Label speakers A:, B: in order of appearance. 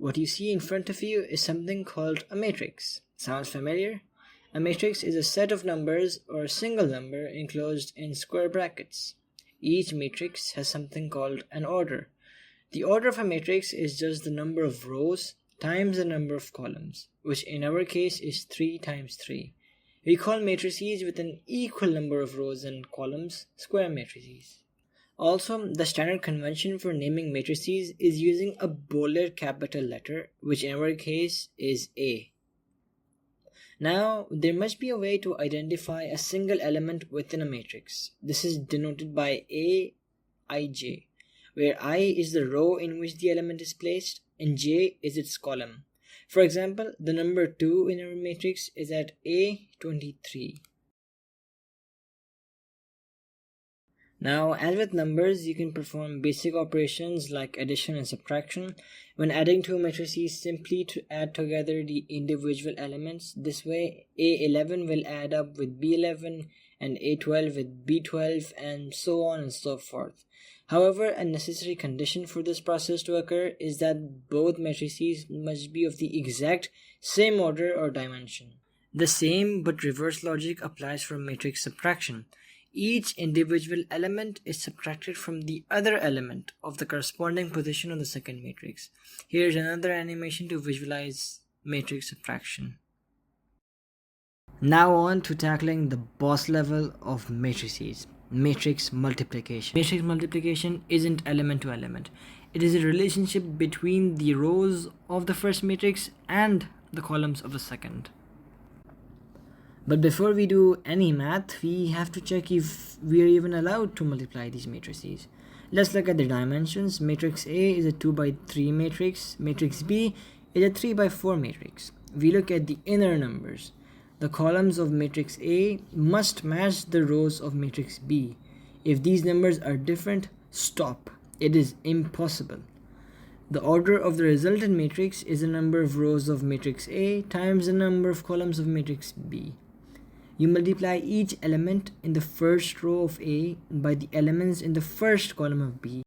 A: What you see in front of you is something called a matrix. Sounds familiar? A matrix is a set of numbers or a single number enclosed in square brackets. Each matrix has something called an order. The order of a matrix is just the number of rows times the number of columns, which in our case is 3 times 3. We call matrices with an equal number of rows and columns square matrices. Also, the standard convention for naming matrices is using a bolded capital letter, which in our case is A. Now, there must be a way to identify a single element within a matrix. This is denoted by Aij, where I is the row in which the element is placed and J is its column. For example, the number 2 in our matrix is at A23. Now, as with numbers, you can perform basic operations like addition and subtraction. When adding two matrices, simply to add together the individual elements. This way, A11 will add up with B11 and A12 with B12 and so on and so forth. However, a necessary condition for this process to occur is that both matrices must be of the exact same order or dimension. The same but reverse logic applies for matrix subtraction. Each individual element is subtracted from the other element of the corresponding position on the second matrix. Here's another animation to visualize matrix subtraction. Now on to tackling the boss level of matrices, matrix multiplication. Matrix multiplication isn't element to element. It is a relationship between the rows of the first matrix and the columns of the second. But before we do any math, we have to check if we are even allowed to multiply these matrices. Let's look at the dimensions. Matrix A is a 2 by 3 matrix. Matrix B is a 3 by 4 matrix. We look at the inner numbers. The columns of matrix A must match the rows of matrix B. If these numbers are different, stop. It is impossible. The order of the resultant matrix is the number of rows of matrix A times the number of columns of matrix B. You multiply each element in the first row of A by the elements in the first column of B